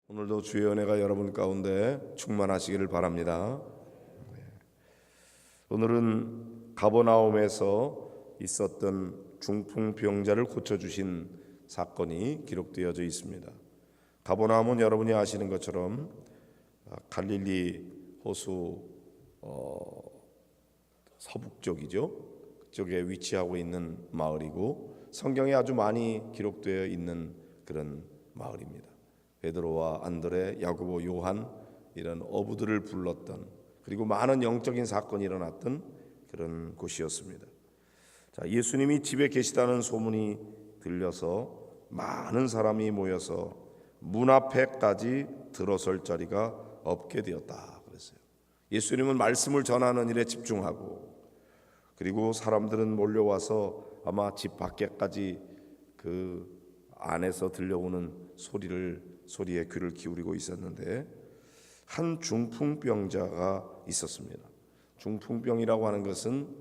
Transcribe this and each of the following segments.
오늘도 주의 은혜가 여러분 가운데 충만하시기를 바랍니다. 오늘은 가버나움에서 있었던 중풍병자를 고쳐주신 사건이 기록되어져 있습니다. 가버나움은 여러분이 아시는 것처럼 갈릴리 호수 서북쪽이죠. 그쪽에 위치하고 있는 마을이고 성경에 아주 많이 기록되어 있는 그런 마을입니다. 베드로와 안드레, 야고보, 요한 이런 어부들을 불렀던, 그리고 많은 영적인 사건이 일어났던 그런 곳이었습니다. 자, 예수님이 집에 계시다는 소문이 들려서 많은 사람이 모여서 문 앞에까지 들어설 자리가 없게 되었다 그랬어요. 예수님은 말씀을 전하는 일에 집중하고, 그리고 사람들은 몰려와서 아마 집 밖에까지 그 안에서 들려오는 소리에 귀를 기울이고 있었는데, 한 중풍병자가 있었습니다. 중풍병이라고 하는 것은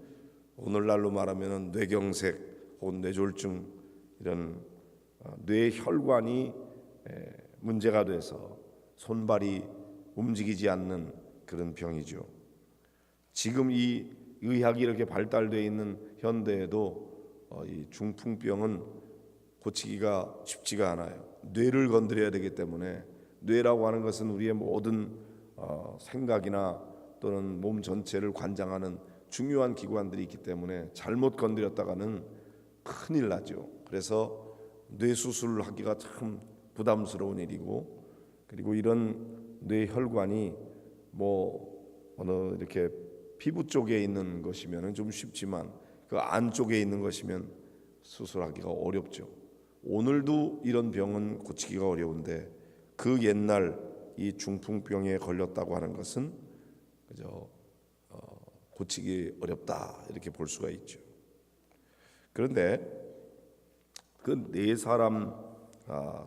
오늘날로 말하면 뇌경색 혹은 뇌졸중, 이런 뇌혈관이 문제가 돼서 손발이 움직이지 않는 그런 병이죠. 지금 이 의학이 이렇게 발달되어 있는 현대에도 이 중풍병은 고치기가 쉽지가 않아요. 뇌를 건드려야 되기 때문에, 뇌라고 하는 것은 우리의 모든 생각이나 또는 몸 전체를 관장하는 중요한 기관들이 있기 때문에 잘못 건드렸다가는 큰일 나죠. 그래서 뇌 수술을 하기가 참 부담스러운 일이고, 그리고 이런 뇌혈관이 어느 이렇게 피부 쪽에 있는 것이면 좀 쉽지만 그 안쪽에 있는 것이면 수술하기가 어렵죠. 오늘도 이런 병은 고치기가 어려운데, 그 옛날 이 중풍병에 걸렸다고 하는 것은 그저 고치기 어렵다 이렇게 볼 수가 있죠. 그런데 그 네 사람,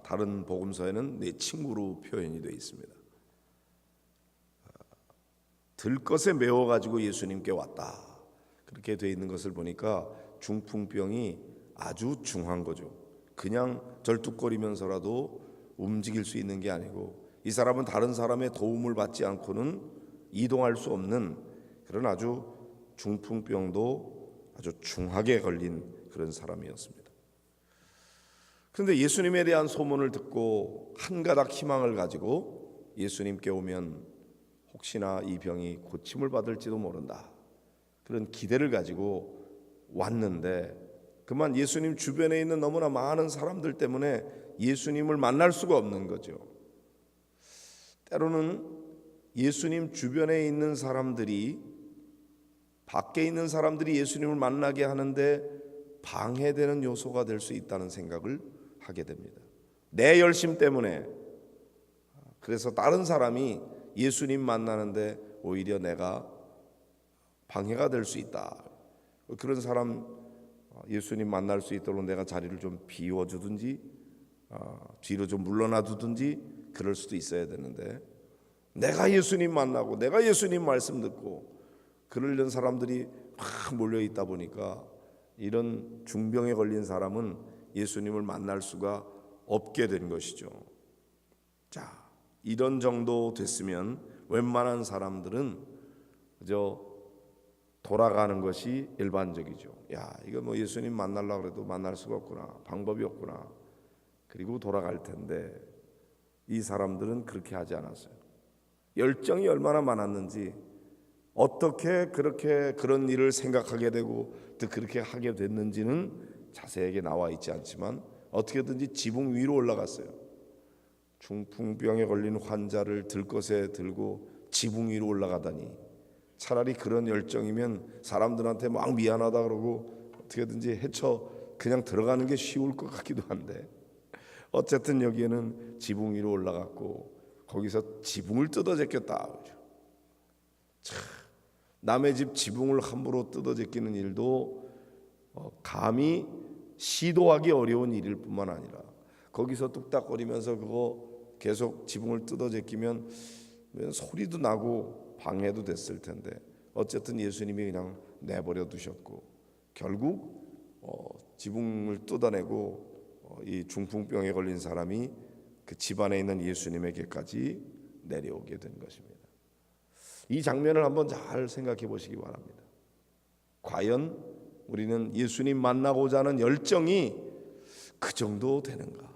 다른 복음서에는 네 친구로 표현이 되어 있습니다. 들것에 매워가지고 예수님께 왔다 그렇게 되어 있는 것을 보니까 중풍병이 아주 중한 거죠. 그냥 절뚝거리면서라도 움직일 수 있는 게 아니고, 이 사람은 다른 사람의 도움을 받지 않고는 이동할 수 없는 그런 아주 중풍병도 아주 중하게 걸린 그런 사람이었습니다. 그런데 예수님에 대한 소문을 듣고 한 가닥 희망을 가지고 예수님께 오면 혹시나 이 병이 고침을 받을지도 모른다, 그런 기대를 가지고 왔는데, 그만 예수님 주변에 있는 너무나 많은 사람들 때문에 예수님을 만날 수가 없는 거죠. 때로는 예수님 주변에 있는 사람들이, 밖에 있는 사람들이 예수님을 만나게 하는데 방해되는 요소가 될 수 있다는 생각을 하게 됩니다. 내 열심 때문에, 그래서 다른 사람이 예수님 만나는데 오히려 내가 방해가 될 수 있다. 그런 사람 예수님 만날 수 있도록 내가 자리를 좀 비워주든지 뒤로 좀 물러나 두든지 그럴 수도 있어야 되는데, 내가 예수님 만나고 내가 예수님 말씀 듣고 그러려는 사람들이 막 몰려 있다 보니까 이런 중병에 걸린 사람은 예수님을 만날 수가 없게 된 것이죠. 자, 이런 정도 됐으면 웬만한 사람들은 그저 돌아가는 것이 일반적이죠. 야, 이거 예수님 만나려고 그래도 만날 수가 없구나, 방법이 없구나, 그리고 돌아갈 텐데, 이 사람들은 그렇게 하지 않았어요. 열정이 얼마나 많았는지, 어떻게 그렇게 그런 일을 생각하게 되고 또 그렇게 하게 됐는지는 자세하게 나와 있지 않지만 어떻게든지 지붕 위로 올라갔어요. 중풍병에 걸린 환자를 들것에 들고 지붕 위로 올라가다니, 차라리 그런 열정이면 사람들한테 막 미안하다 그러고 어떻게든지 헤쳐 그냥 들어가는 게 쉬울 것 같기도 한데, 어쨌든 여기에는 지붕 위로 올라갔고 거기서 지붕을 뜯어 제꼈다. 남의 집 지붕을 함부로 뜯어 제끼는 일도 감히 시도하기 어려운 일일 뿐만 아니라, 거기서 뚝딱거리면서 그거 계속 지붕을 뜯어 제끼면 소리도 나고 방해도 됐을 텐데, 어쨌든 예수님이 그냥 내버려 두셨고 결국 지붕을 뜯어내고 이 중풍병에 걸린 사람이 그 집안에 있는 예수님에게까지 내려오게 된 것입니다. 이 장면을 한번 잘 생각해 보시기 바랍니다. 과연 우리는 예수님 만나고자 하는 열정이 그 정도 되는가?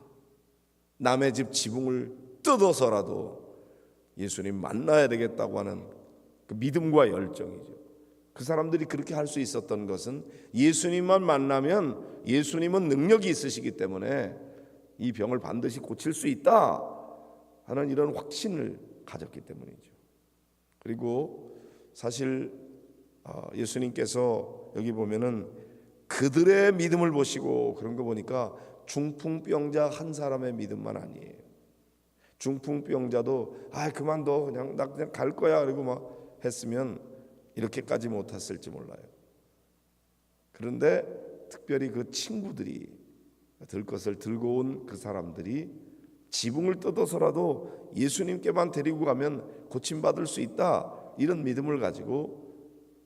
남의 집 지붕을 뜯어서라도 예수님 만나야 되겠다고 하는 그 믿음과 열정이죠. 그 사람들이 그렇게 할 수 있었던 것은 예수님만 만나면 예수님은 능력이 있으시기 때문에 이 병을 반드시 고칠 수 있다 하는 이런 확신을 가졌기 때문이죠. 그리고 사실 예수님께서 여기 보면은 그들의 믿음을 보시고 그런 거 보니까 중풍병자 한 사람의 믿음만 아니에요. 중풍병자도 그만둬 그냥 나 그냥 갈 거야 그리고 막 했으면 이렇게까지 못했을지 몰라요. 그런데 특별히 그 친구들이 들 것을 들고 온 그 사람들이 지붕을 뜯어서라도 예수님께만 데리고 가면 고침받을 수 있다 이런 믿음을 가지고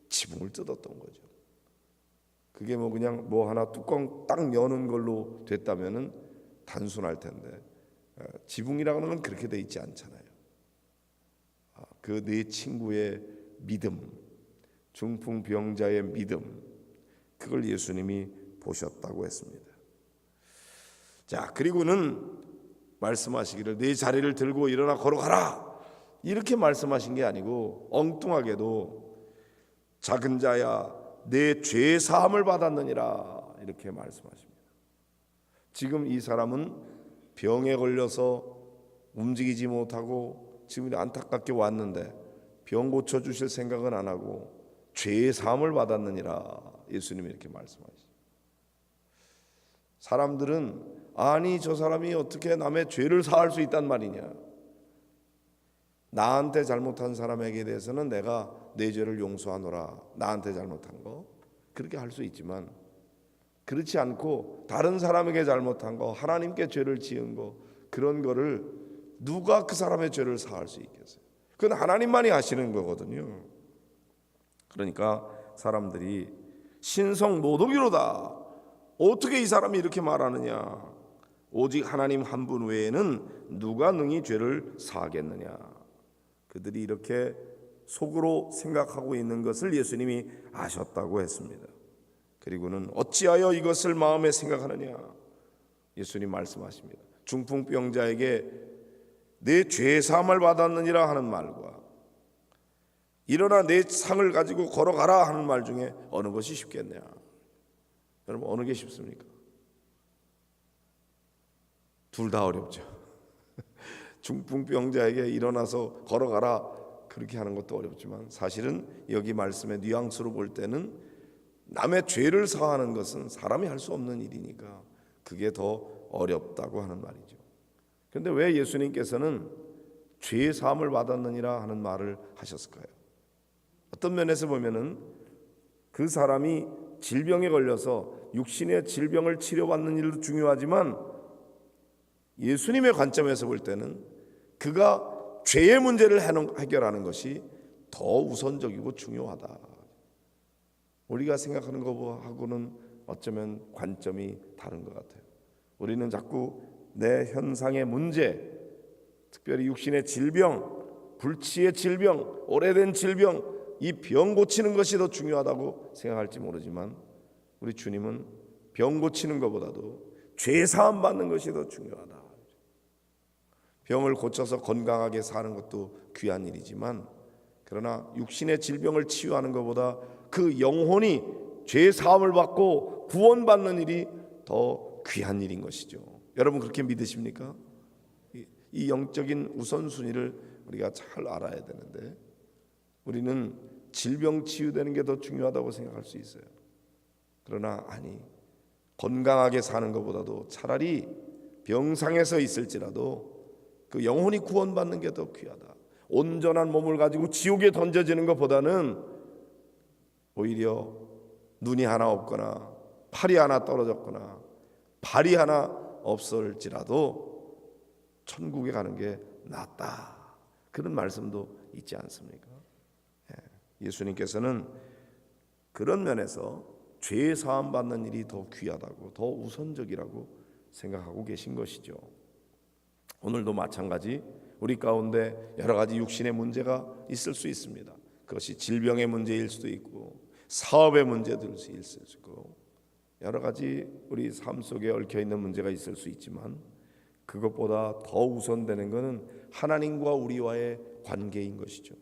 지붕을 뜯었던 거죠. 그게 뭐 그냥 뭐 하나 뚜껑 딱 여는 걸로 됐다면은 단순할 텐데 지붕이라는 건 그렇게 돼 있지 않잖아요. 그 네 친구의 믿음, 중풍병자의 믿음, 그걸 예수님이 보셨다고 했습니다. 자, 그리고는 말씀하시기를 네 자리를 들고 일어나 걸어가라 이렇게 말씀하신 게 아니고 엉뚱하게도 작은 자야 내 죄 사함을 받았느니라 이렇게 말씀하십니다. 지금 이 사람은 병에 걸려서 움직이지 못하고 지금 안타깝게 왔는데 병 고쳐주실 생각은 안 하고 죄 사함을 받았느니라 예수님이 이렇게 말씀하시죠. 사람들은 아니 저 사람이 어떻게 남의 죄를 사할 수 있단 말이냐, 나한테 잘못한 사람에게 대해서는 내가 내 죄를 용서하노라, 나한테 잘못한 거 그렇게 할 수 있지만 그렇지 않고 다른 사람에게 잘못한 거, 하나님께 죄를 지은 거, 그런 거를 누가 그 사람의 죄를 사할 수 있겠어요? 그건 하나님만이 하시는 거거든요. 그러니까 사람들이 신성모독이로다, 어떻게 이 사람이 이렇게 말하느냐, 오직 하나님 한 분 외에는 누가 능히 죄를 사하겠느냐, 그들이 이렇게 속으로 생각하고 있는 것을 예수님이 아셨다고 했습니다. 그리고는 어찌하여 이것을 마음에 생각하느냐, 예수님 말씀하십니다. 중풍병자에게 내 죄 사함을 받았느니라 하는 말과 일어나 내 상을 가지고 걸어가라 하는 말 중에 어느 것이 쉽겠냐? 여러분, 어느 게 쉽습니까? 둘 다 어렵죠. 중풍병자에게 일어나서 걸어가라 그렇게 하는 것도 어렵지만 사실은 여기 말씀의 뉘앙스로 볼 때는 남의 죄를 사하는 것은 사람이 할 수 없는 일이니까 그게 더 어렵다고 하는 말이죠. 그런데 왜 예수님께서는 죄 사함을 받았느니라 하는 말을 하셨을까요? 어떤 면에서 보면은 그 사람이 질병에 걸려서 육신의 질병을 치료받는 일도 중요하지만 예수님의 관점에서 볼 때는 그가 죄의 문제를 해결하는 것이 더 우선적이고 중요하다. 우리가 생각하는 것하고는 어쩌면 관점이 다른 것 같아요. 우리는 자꾸 내 현상의 문제, 특별히 육신의 질병, 불치의 질병, 오래된 질병, 이 병 고치는 것이 더 중요하다고 생각할지 모르지만 우리 주님은 병 고치는 것보다도 죄 사함 받는 것이 더 중요하다. 병을 고쳐서 건강하게 사는 것도 귀한 일이지만 그러나 육신의 질병을 치유하는 것보다 그 영혼이 죄 사함을 받고 구원받는 일이 더 귀한 일인 것이죠. 여러분 그렇게 믿으십니까? 이 영적인 우선순위를 우리가 잘 알아야 되는데 우리는 질병 치유되는 게 더 중요하다고 생각할 수 있어요. 그러나 아니, 건강하게 사는 것보다도 차라리 병상에서 있을지라도 그 영혼이 구원받는 게 더 귀하다. 온전한 몸을 가지고 지옥에 던져지는 것보다는 오히려 눈이 하나 없거나 팔이 하나 떨어졌거나 발이 하나 없을지라도 천국에 가는 게 낫다. 그런 말씀도 있지 않습니까? 예수님께서는 그런 면에서 죄 사함 받는 일이 더 귀하다고, 더 우선적이라고 생각하고 계신 것이죠. 오늘도 마찬가지 우리 가운데 여러 가지 육신의 문제가 있을 수 있습니다. 그것이 질병의 문제일 수도 있고 사업의 문제들 수 있을 수 있고 여러 가지 우리 삶 속에 얽혀 있는 문제가 있을 수 있지만 그것보다 더 우선되는 것은 하나님과 우리와의 관계인 것이죠.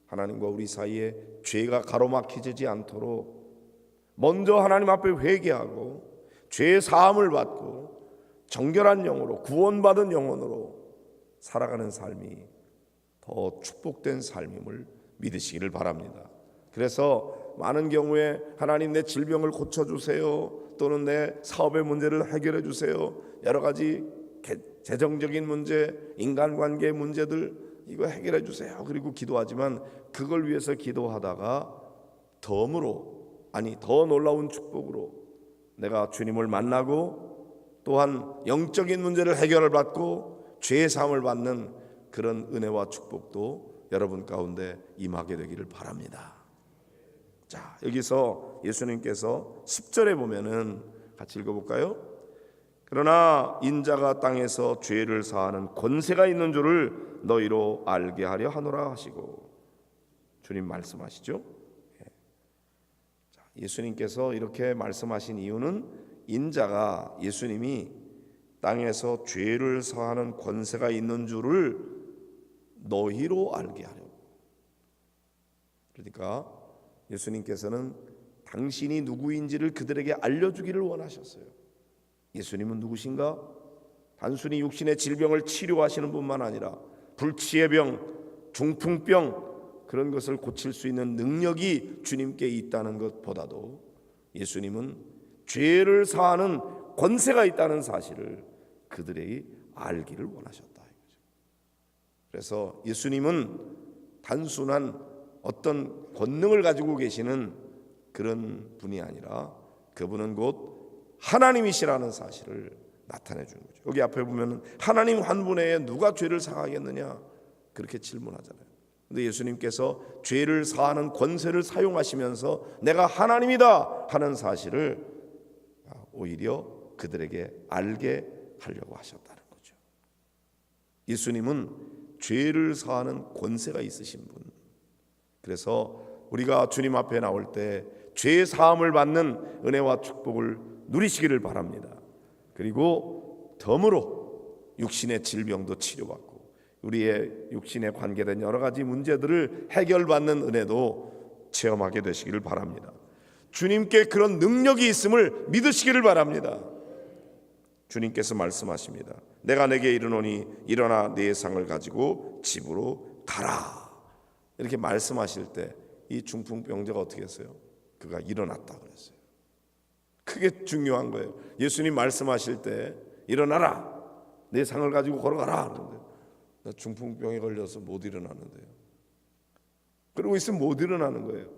하나님과 우리 사이에 죄가 가로막히지 않도록 먼저 하나님 앞에 회개하고 죄의 사함을 받고 정결한 영으로 구원받은 영혼으로 살아가는 삶이 더 축복된 삶임을 믿으시기를 바랍니다. 그래서 많은 경우에 하나님 내 질병을 고쳐주세요, 또는 내 사업의 문제를 해결해 주세요, 여러 가지 재정적인 문제, 인간관계의 문제들 이거 해결해 주세요, 그리고 기도하지만 그걸 위해서 기도하다가 더 놀라운 축복으로 내가 주님을 만나고 또한 영적인 문제를 해결을 받고 죄의 사함을 받는 그런 은혜와 축복도 여러분 가운데 임하게 되기를 바랍니다. 자, 여기서 예수님께서 10절에 보면은 같이 읽어볼까요? 그러나 인자가 땅에서 죄를 사하는 권세가 있는 줄을 너희로 알게 하려 하노라 하시고, 주님 말씀하시죠. 예수님께서 이렇게 말씀하신 이유는 인자가, 예수님이 땅에서 죄를 사하는 권세가 있는 줄을 너희로 알게 하려고. 그러니까 예수님께서는 당신이 누구인지를 그들에게 알려주기를 원하셨어요. 예수님은 누구신가? 단순히 육신의 질병을 치료하시는 분만 아니라 불치의 병, 중풍병 그런 것을 고칠 수 있는 능력이 주님께 있다는 것보다도 예수님은 죄를 사하는 권세가 있다는 사실을 그들이 알기를 원하셨다. 그래서 예수님은 단순한 어떤 권능을 가지고 계시는 그런 분이 아니라 그분은 곧 하나님이시라는 사실을 나타내 주는 거죠. 여기 앞에 보면 하나님 한 분에 누가 죄를 사하겠느냐 그렇게 질문하잖아요. 근데 예수님께서 죄를 사하는 권세를 사용하시면서 내가 하나님이다 하는 사실을 오히려 그들에게 알게 하려고 하셨다는 거죠. 예수님은 죄를 사하는 권세가 있으신 분. 그래서 우리가 주님 앞에 나올 때 죄 사함을 받는 은혜와 축복을 누리시기를 바랍니다. 그리고 덤으로 육신의 질병도 치료받고 우리의 육신에 관계된 여러 가지 문제들을 해결받는 은혜도 체험하게 되시기를 바랍니다. 주님께 그런 능력이 있음을 믿으시기를 바랍니다. 주님께서 말씀하십니다. 내가 내게 이르노니 일어나 네 상을 가지고 집으로 가라. 이렇게 말씀하실 때 이 중풍병자가 어떻게 했어요? 그가 일어났다 그랬어요. 그게 중요한 거예요. 예수님 말씀하실 때 일어나라, 내 상을 가지고 걸어가라. 그런데 나 중풍병에 걸려서 못 일어나는데요. 그러고 있으면 못 일어나는 거예요.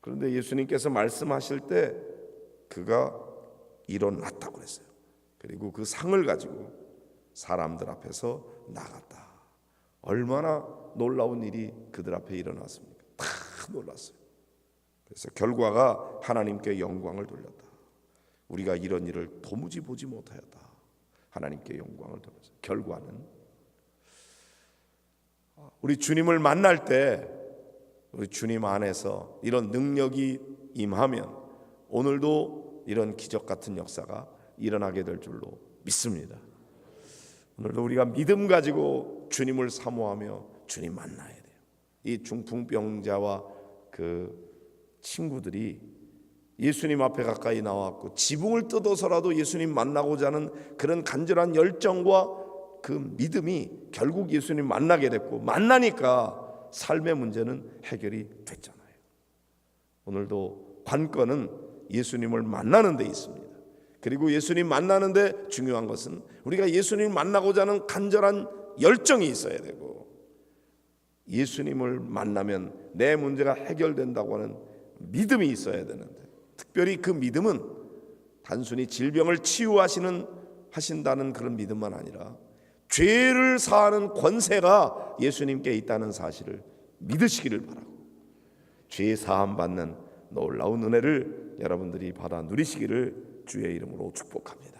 그런데 예수님께서 말씀하실 때 그가 일어났다고 그랬어요. 그리고 그 상을 가지고 사람들 앞에서 나갔다. 얼마나 놀라운 일이 그들 앞에 일어났습니까? 다 놀랐어요. 그래서 결과가 하나님께 영광을 돌렸다. 우리가 이런 일을 도무지 보지 못하였다. 하나님께 영광을 돌렸어요. 결과는 우리 주님을 만날 때 우리 주님 안에서 이런 능력이 임하면 오늘도 이런 기적 같은 역사가 일어나게 될 줄로 믿습니다. 오늘도 우리가 믿음 가지고 주님을 사모하며 주님 만나야 돼요. 이 중풍병자와 그 친구들이 예수님 앞에 가까이 나왔고 지붕을 뜯어서라도 예수님 만나고자 하는 그런 간절한 열정과 그 믿음이 결국 예수님 만나게 됐고, 만나니까 삶의 문제는 해결이 됐잖아요. 오늘도 관건은 예수님을 만나는 데 있습니다. 그리고 예수님 만나는 데 중요한 것은 우리가 예수님 만나고자 하는 간절한 열정이 있어야 되고, 예수님을 만나면 내 문제가 해결된다고 하는 믿음이 있어야 되는데, 특별히 그 믿음은 단순히 질병을 치유하신다는 그런 믿음만 아니라 죄를 사하는 권세가 예수님께 있다는 사실을 믿으시기를 바라고, 죄 사함 받는 놀라운 은혜를 여러분들이 받아 누리시기를 주의 이름으로 축복합니다.